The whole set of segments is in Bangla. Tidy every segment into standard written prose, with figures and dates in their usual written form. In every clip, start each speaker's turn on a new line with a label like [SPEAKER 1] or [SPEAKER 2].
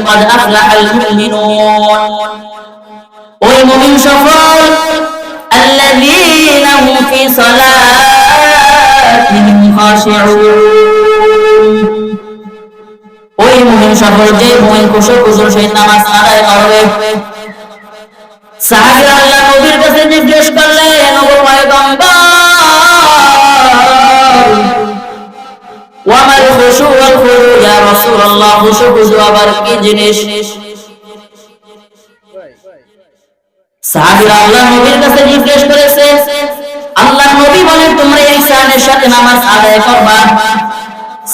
[SPEAKER 1] قد أفلح المؤمنون ওই মুমিন সফল الذين هم في صلاتهم خاشعون ওই মুমিন সফল যে মুমিন খুশুক হুজুর সহিত নামাজ আদায় করবে সাহাবীরা আল্লাহ নবীর কাছে জিজ্ঞেস করলেন ও পয়গম্বর ওয়া মাল খুশু ওয়াল খুশু ইয়া রাসূলুল্লাহ খুশুক হুজুর আবার কি জিনিস সাহাবীরা আল্লাহ নবীর কাছে জিজ্ঞেস করেছে আল্লাহ নবী বলেন তোমরা ইহসানের সাথে নামাজ আদায় করবা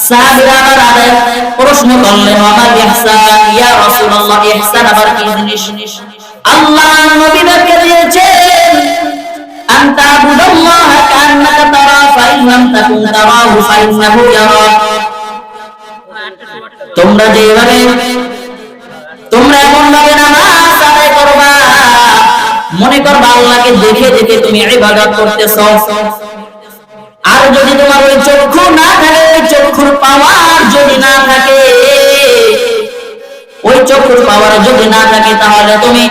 [SPEAKER 1] সাহাবীরা আবার আদায় প্রশ্ন করলেন আমার ইহসান ইয়া রাসূলুল্লাহ ইহসান আবার কি জিনিস আল্লাহ নবী বলে দিয়েছেন আনতা আবুদুল্লাহ কান্নাকা তারা ফাইন লাম তাকুন তারাহু ফাইন্নাহু ইয়ারাক তোমরা যেভাবে তোমরা এমন ভাবে নামাজ আদায় করবা মনে করবা আল্লাহকে দেখে দেখে তুমি ইবাদত করতেছো আর যদি তোমার ওই চক্ষু না থাকে ওই চক্ষুর পাওয়ার যদি না থাকে ওই চক্ষুর পাওয়ার যদি না থাকে তাহলে তুমি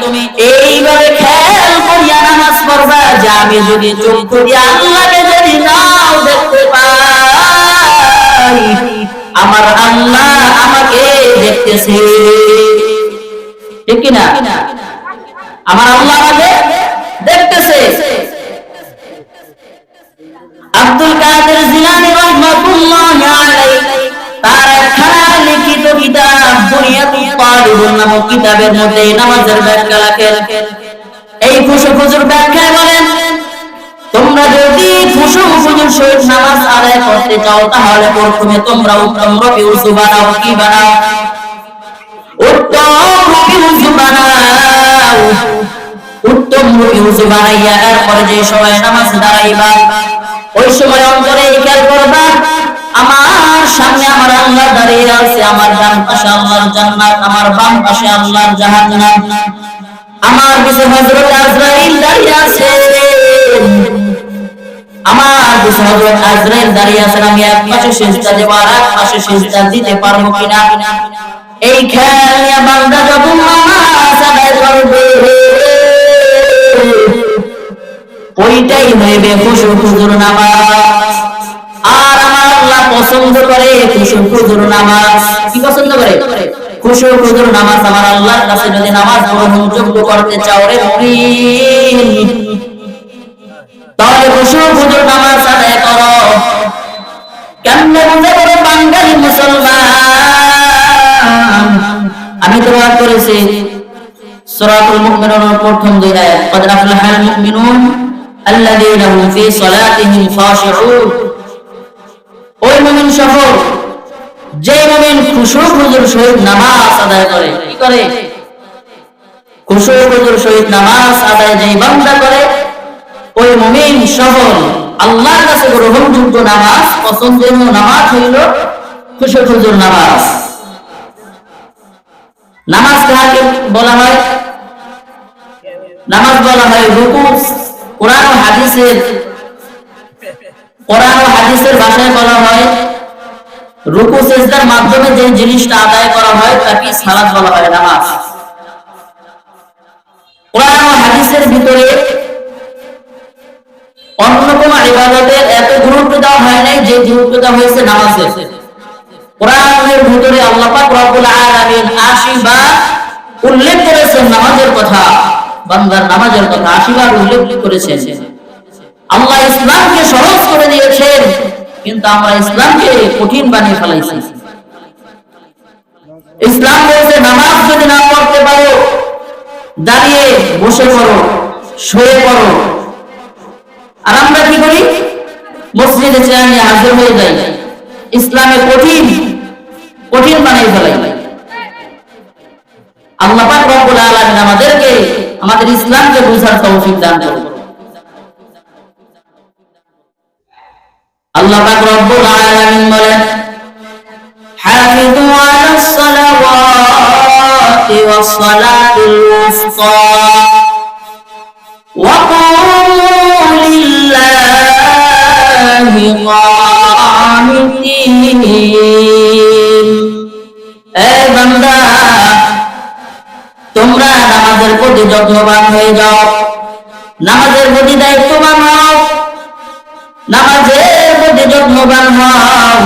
[SPEAKER 1] এইভাবে খেয়াল করিয়া নামাজ পড়বা যে আমি যদি চক্ষু দিয়ে আল্লাহকে যদি নাও দেখতে পাই আমার আল্লাহ আমাকে দেখতেছে ঠিক কি না আমার আল্লাহ আমাকে দেখতেছে আব্দুল কাদের জিলানী রাহমাতুল্লাহি আলাইহি তার একখানা লিখিত কিতাব বুনিয়াতুত তালিবুন নামক কিতাবের মধ্যে নামাজের ব্যাখ্যা লেখেন এই খুশুক হুজুর ব্যাখ্যায় বলেন তোমরা যদি খুশুক হুজুর সহিত নামাজ আদায় করতে চাও তাহলে প্রথমে তোমরা উত্তম রুকু বানাও কি বানাও উত্তম রুকু বানাও উত্তম রুকু বানাইয়া এরপরে যে সময় নামাজ দাঁড়াইবা ওই সময় অন্তরে খেয়াল করবা আমার সামনে আমার আল্লাহ দাঁড়িয়ে আছে আমার ডান পাশে আল্লাহর জান্নাত আমার বাম পাশে আল্লাহর জাহান্নাম আমার পিছে হযরত আজরাইল দাঁড়িয়ে আছে আমার পিছে হযরত আজরাইল দাঁড়িয়ে আছে আমি এক পাশে সিজদা দেব আর এক পাশে সিজদা দিতে পারবো কিনা এই খেয়াল নিয়ে বান্দা যখন নামাজ আদায় করবে ওইটাই হইবে খুশুক হুজুর নামাজ আর আমার আল্লাহ পছন্দ করে খুশুক হুজুর নামাজ কি পছন্দ করে খুশুক হুজুর নামাজ আমার আল্লাহর কাছে যদি নামাজ গ্রহণযোগ্য করতে চাও রে মুমিন তাহলে খুশুক হুজুর নামাজ আদায় করো কেমনে বুঝে বড় বাঙালি মুসলমান আমি তো ওয়াজ করেছি সূরাতুল মুমিনুনের প্রথম 2 আয়াত قد أفلح المؤمنون الذين هم في صلاتهم خاشعون ওই মুমিন সফল যে মুমিন খুশুক হুজুর সহিত নামাজ আদায় করে কি করে খুশুক হুজুর সহিত নামাজ আদায় যেই বান্দা করে ওই মুমিন সফল আল্লাহর কাছে গ্রহণযোগ্য নামাজ পছন্দনীয় নামাজ হইল খুশুক হুজুর নামাজ নামাজ কাকে বলা হয় নামাজ বলা হয় রুকু কোরআন ও হাদিসের ভাষায় বলা হয় রুকু সিজদার মাধ্যমে যে জিনিসটা আদায় করা হয় তাকে সালাত বলা হয় নামাজ কোরআন ও হাদিসের ভিতরে অন্য কোন ইবাদতের এত গুরুত্ব দেওয়া হয় নাই যে গুরুত্ব দেওয়া হয়েছে নামাজের কোরআনের ভিতরে আল্লাহ পাক রব্বুল আলামিন 80 বার উল্লেখ করেছেন নামাজের কথা বান্দার নামাজের কথা 80 বার উল্লেখ করেছেন আল্লাহ ইসলামকে সহজ করে দিয়েছেন কিন্তু আমরা ইসলামকে কঠিন বানিয়ে ফেলাইছি ইসলাম বলছে নামাজ যদি না পড়তে পারো দাঁড়িয়ে বসে পড়ো শুয়ে পড়ো আর আমরা কি করি মসজিদে চেয়ে হাজির হয়ে যাই ইসলামে কঠিন কঠিন বানিয়ে ফেলাই আল্লাহ পাক রব্বুল আলামিন আমাদেরকে আমাদের ইসলামকে বুঝার তৌফিক দান করুন আল্লাহ পাক রব্বুল আলামিন বলেন হাফিযু আলাস সালাওয়াতি ওয়াস সালাতুল উসতা ওয়া কুমু লিল্লাহি কানিতিন এ বান্দা প্রতি যত্নবান হয়ে যাও, নামাজের প্রতি দায়িত্ববান হও, নামাজের প্রতি যত্নবান হও।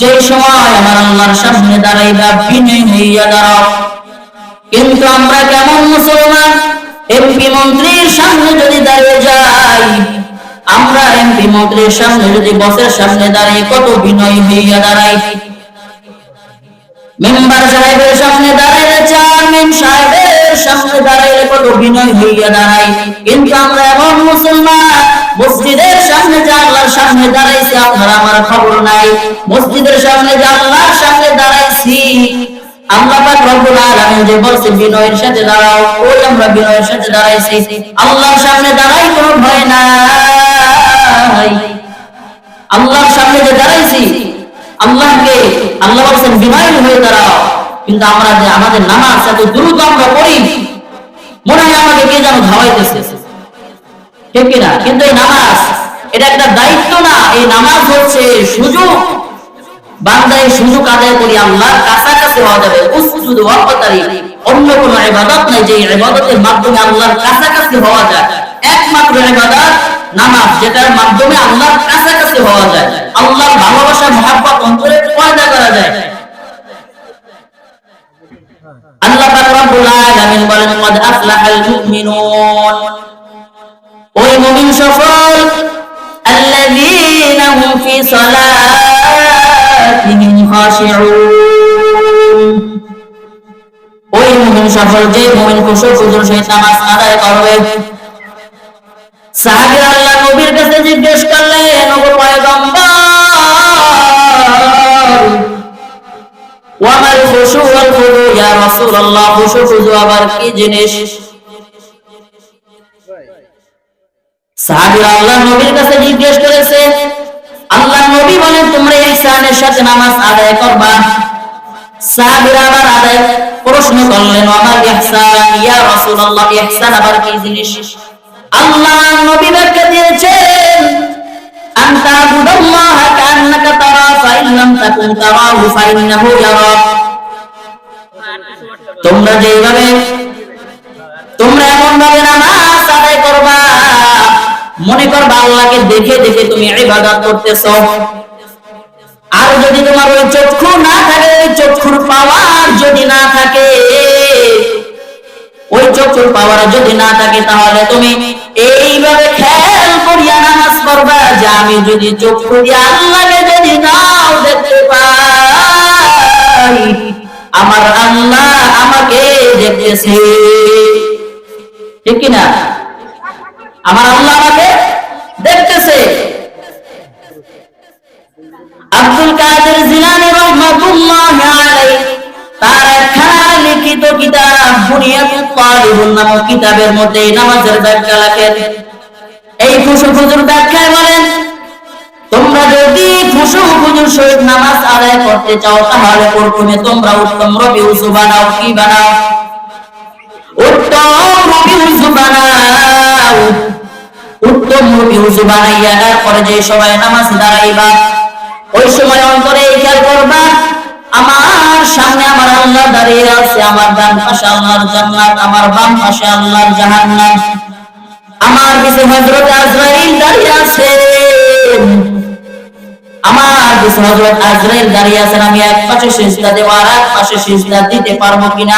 [SPEAKER 1] যে সময় আমার আল্লাহর সামনে দাঁড়াইবা বিনয়ী হইয়া দাঁড়াও। কিন্তু আমরা কেমন মুসলমান, এমপি মন্ত্রীর সামনে যদি দাঁড়িয়ে যাই, আমরা এমপি মন্ত্রীর সামনে যদি বসের সামনে দাঁড়িয়ে কত বিনয়ী হইয়া দাঁড়াই। মেম্বার সাহেবের সামনে দাঁড়াইলে, চেয়ারম্যান সাহেবের সামনে দাঁড়াইলে কত বিনয় হইয়া দাঁড়াই। কিন্তু আমরা এমন মুসলমান, মসজিদের সামনে যে আল্লাহর সামনে দাঁড়াইছি আপনার আমার খবর নাই। মসজিদের সামনে যে আল্লাহর সামনে দাঁড়াইছি, আল্লাহ পাক রব্বুল আলামিন যে বলছে বিনয়ের সাথে দাঁড়াও, ওই আমরা বিনয়ের সাথে দাঁড়াইছি। আল্লাহর সামনে দাঁড়াই কোনো ভয় নাই। আল্লাহর সামনে যে দাঁড়াইছি, আল্লাহকে আল্লাহ বলছেন বিনয়ী হয়ে দাঁড়াও। কিন্তু আমরা যে আমাদের নামাজ এত দ্রুত আমরা পড়ি, মনে হয় আমাকে কে যেন ধাওয়াইতেছে, ঠিক কিনা? কিন্তু এই নামাজ এটা একটা দায়িত্ব না, এই নামাজ হচ্ছে সুযোগ। বান্দা এই সুযোগ আদায় করি আল্লাহর কাছাকাছি হওয়া যাবে। উসজুদু ওয়াক্তারি, অন্য কোনো ইবাদত নাই যে ইবাদতের মাধ্যমে আল্লাহর কাছাকাছি হওয়া যায়। একমাত্র ইবাদত নামাজ, যেটার মাধ্যমে আল্লাহর কাছাকাছি হওয়া যায়, আল্লাহর ভালোবাসা মহব্বত অন্তরে পয়দা করা যায়। আল্লাহ পাক রব্বুল আলামিন বলেন, ক্বাদ আফলাহাল মুমিনুন, ওই মুমিন সফল, আল্লাযীনা হুম ফি সালাতিহিম খাশিউন, ওই মুমিন সফল যে মুমিন খুশু খুজুর সহিত নামাজ আদায় করবে। সাহাবীরা আল্লাহ নবীর কাছে জিজ্ঞেস করলেন, ওগো পয়গম্বর, ওয়ামাল খুশু ওয়াল খুদু ইয়া রাসূলুল্লাহ, খুশু খুজু আবার কি জিনিস? সাহাবীরা আল্লাহ নবীর কাছে জিজ্ঞেস করেছে। আল্লাহ নবী বলেন, তোমরা ইহসানের সাথে নামাজ আদায় করবা। সাহাবীরা আবার আদায় প্রশ্ন করলেন, ওয়ামাল ইহসান ইয়া রাসূলুল্লাহ, ইহসান আবার কি জিনিস? আল্লাহ নবী ব্যাখ্যা দিয়েছেন, আনতা আবুদুল্লাহ কান্নাকা তারা ফাইন লাম তাকুন তারাহু ফাইন্নাহু ইয়ারাক। তোমরা এমন ভাবে নামাজ আদায় করবা, মনে করবা আল্লাহকে দেখে দেখে তুমি ইবাদত করতেছো। আর যদি তোমার ওই চক্ষু না থাকে, ওই চক্ষুর পাওয়ার যদি না থাকে, ওই চক্ষুর পাওয়ার যদি না থাকে, তাহলে তুমি এইভাবে খেয়াল করিয়া নামাজ পড়বা যে আমি যদি চক্ষু দিয়ে আল্লাহকে যদি নাও দেখতে পাই, আমার আল্লাহ আমাকে দেখতেছে, ঠিক কিনা? আমার আল্লাহ আমাকে দেখতেছে। আব্দুল কাদের জিলানী রাহমাতুল্লাহি আলাইহি তার একখানা লিখিত কিতাব বুনিয়াতুত তালিবুন নামক কিতাবের মধ্যে নামাজের ব্যাখ্যা লেখেন। এই খুশু খুজুর ব্যাখ্যায় বলেন, তোমরা যদি খুশু খুজুর সহিত নামাজ আদায় করতে চাও, তাহলে প্রথমে তোমরা উত্তম রবি উযু বানাও। কি বানাও? উত্তম রবি উযু বানাও। উত্তম রবি উযু বানাইয়া তারপরে যে সময় নামাজ দাঁড়াইবা, ওই সময় অন্তরে খেয়াল করবা আমার সামনে আমার আল্লাহ দাঁড়িয়ে আছে, আমার ডান পাশে আল্লাহর জান্নাত, আমার বাম পাশে আল্লাহর জাহান্নাম, আমার পিছে হযরত আজরাইল দাঁড়িয়ে আছে, আমার পিছে হযরত আজরাইল দাঁড়িয়ে আছেন। আমি এক পাশে সিজদা দেব, আর এক পাশে সিজদা দিতে পারবো কিনা,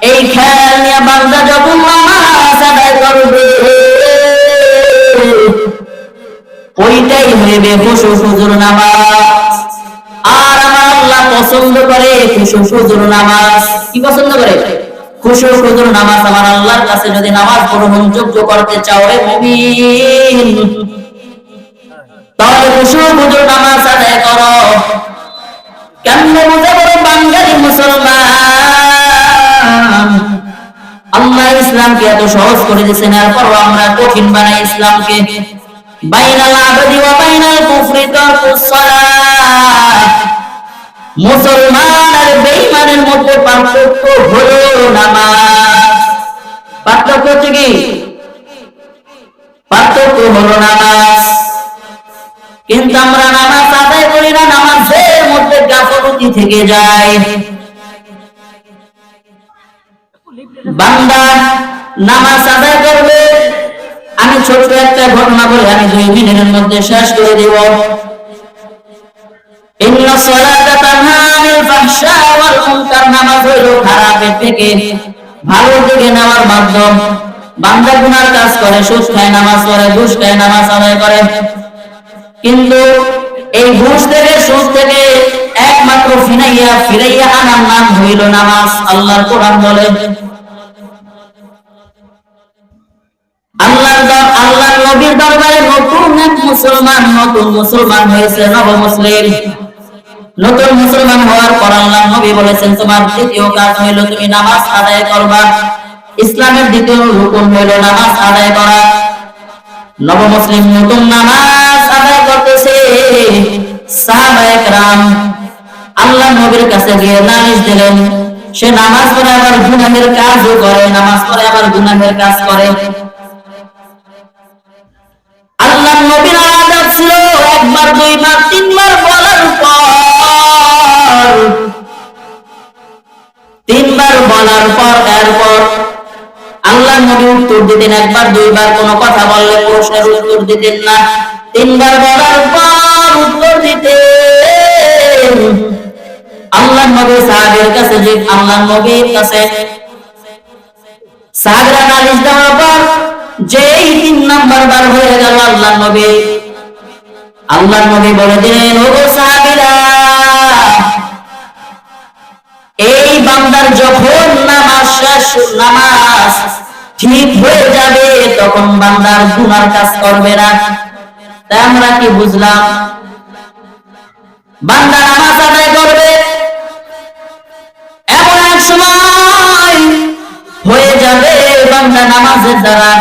[SPEAKER 1] এই খেয়াল নিয়ে বান্দা যখন নামাজ আদায় করবে, ওইটাই হইবে খুশু খুজুর নামাজ। আর আমার আল্লাহ পছন্দ করে খুশু খুজুর নামাজ। কি পছন্দ করে? খুশু খুজুর নামাজ। আমার আল্লাহর কাছে যদি নামাজ গ্রহণযোগ্য করতে চাও রে মুমিন, তাহলে খুশু খুজুর নামাজ আদায় করো। কেমন বুঝে বড় বাঙালি মুসলমান, আল্লাহ ইসলামকে এত সহজ করে দিয়েছেন, এরপরও আমরা কঠিন বানাই ইসলামকে। বাইনাল আবদি ওয়া বাইনাল কুফরি তারকুস সালাহ, মুসলমান আর বেঈমানের মধ্যে পার্থক্য হলো নামাজ। পার্থক্য হচ্ছে কি? পার্থক্য হলো নামাজ। কিন্তু আমরা নামাজ আদায় করি না, নামাজের মধ্যে গাফলতি থেকে যায়। বান্দা নামাজ আদায় করবে। আমি ছোট্ট একটা ঘটনা বলে আমি 2 মিনিটের মধ্যে শেষ করে দেব। ইন্না সালাতা তানহা আনিল ফাহশা ওয়াল মুনকার, নামাজ হলো খারাপের থেকে ভালোর দিকে নেওয়ার মাধ্যম। বান্দা গুনার কাজ করে, সুদ খায়, নামাজ পড়ে, ঘুষ খায়, নামাজ আদায় করে, কিন্তু এই ঘুষ থেকে, সুদ থেকে একমাত্র ফিরাইয়া আনার নাম হইল নামাজ। আল্লাহর কোরআন বলে, আল্লাহর নবীর দরবারে নতুন মুসলমান হয়েছে, নবমুসলিম। নতুন মুসলমান হওয়ার পর আল্লাহর নবী বলেছেন, তোমার দ্বিতীয় কাজ হইল তুমি নামাজ আদায় করবা। ইসলামের দ্বিতীয় রুকন হইল নামাজ আদায় করা। নবমুসলিম নতুন নামাজ আদায় করতেছে। সাহাবায়ে কেরাম আল্লাহর নবীর কাছে গিয়ে নালিশ দিলেন, সে নামাজ পড়ে আবার গুনাহের কাজও করে, নামাজ পড়ে আবার গুনাহের কাজ করে। আল্লাহর নবীর আদেশ ছিল একবার, দুইবার, তিনবার বলার পর, এরপর আল্লাহর নবী উত্তর দিতেন। একবার দুইবার কোনো কথা বললে প্রশ্নের উত্তর দিতেন না, তিনবার বলার পর উত্তর দিতেন। আল্লাহর নবী সাহাবীর কাছে যে আল্লাহর নবীর কাছে সাহাবীরা নালিশ দেওয়ার পর যেই 3 নাম্বার বার হয়ে গেল, আল্লাহর নবী বলে দিলেন, ও সাহাবীরা, এই বান্দার যখন নামাজ ঠিক হয়ে যাবে তখন বান্দার গুনার কাজ করবে না। তাই আমরা কি বুঝলাম? বান্দা নামাজ আদায় করবে, এমন এক সময় হয়ে যাবে বান্দা নামাজের দ্বারা,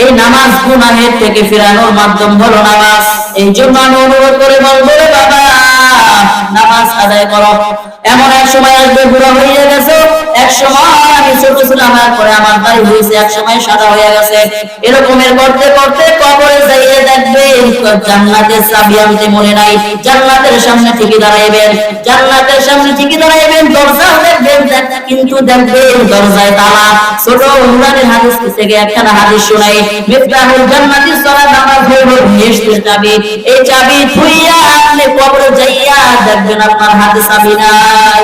[SPEAKER 1] এই নামাজ গুনাহের থেকে ফেরানোর মাধ্যম হলো নামাজ। এই জন্য আমি অনুরোধ করে বলবো, বাবা নামাজ আদায় করো। এমন এক সময় আসবে, বুড়া হয়ে গেছে, এক সময় আমি ছোট ছিলাম, পরে আমার দাড়ি হয়েছে, এক সময় সাদা হয়ে গেছে, এরকমের করতে করতে কবরে যাইয়ে দেখবে জান্নাতের চাবি আনতে মনে নাই। জান্নাতের সামনে ঠিকই দাঁড়াইবেন, দরজাও দেখবেন, কিন্তু দেখবেন দরজায় তালা। ছোট নুরানি হাদিস থেকে একখানা হাদিস শোনাই, মিফতাহুল জান্নাতি সালাত, নামাজ হলো বেহেশতের চাবি। এই চাবি থুইয়া আপনি কবরে যাইয়া দেখবেন আপনার হাতে চাবি নাই।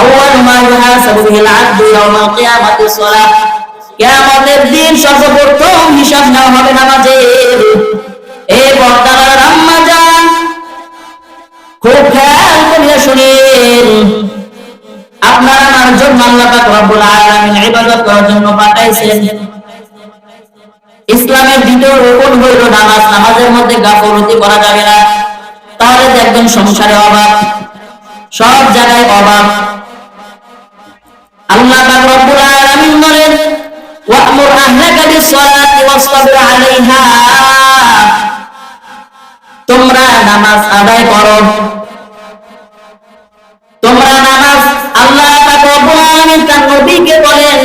[SPEAKER 1] আউয়াল মা ইউহাসাবু বিল আবদু ইয়াউমাল কিয়ামাতি সালাত, কিয়ামতের দিন সর্বপ্রথম হিসাব নেওয়া হবে নামাজের। এই পর্দার আম্মা জান, খুব খেয়াল করে শুনেন, আপনার আমার জন্য আল্লাহ পাক রব্বুল আলামিন ইবাদত করার জন্য পাঠাইছেন। ইসলামের দ্বিতীয় রুকন হইল নামাজ। নামাজের মধ্যে গাফলতি করা যাবে না, তাহলে দেখবেন সংসারে অভাব, সব জায়গায় অভাব। আল্লাহ পাক রব্বুল আলামিন বলেন, ওয়া'মুর আহলাকা বিস-সালাতি ওয়াসতাবির আলাইহা, তোমরা নামাজ আদায় করো, তোমরা নামাজ। আল্লাহ পাক রব্বুল আলামিন তার নবীকে বলেন,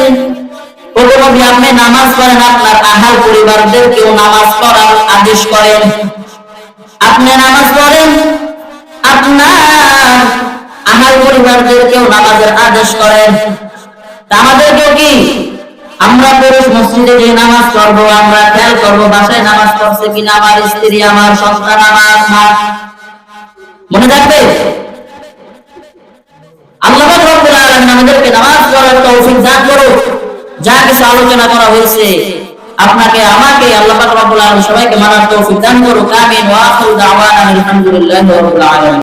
[SPEAKER 1] ও নবী, আপনি নামাজ পড়েন, আপনার আহাল পরিবারদেরকেও নামাজ পড়ার আদেশ করেন। আপনি নামাজ পড়েন, আপনার আহাল পরিবারদেরকেও নামাজের আদেশ করেন। আমাদেরকেও কি, আমরা পুরুষ মসজিদে যে নামাজ পড়বো, আমরা খেয়াল করবো বাসায় নামাজ পড়ছে কিনা আমার স্ত্রী, আমার সন্তান, আমার মা। মনে থাকবে, আল্লাহ পাক রব্বুল আলামিন আমাদেরকে নামাজ পড়ার তৌফিক দান করুক। যা কিছু আলোচনা করা হয়েছে, আপনাকে, আমাকে আল্লাহ পাক রব্বুল আলামিন সবাইকে মানার তৌফিক দান করুক। আমিন। ওয়া আখিরু দাওয়ানা আলহামদুলিল্লাহি রাব্বিল আলামিন।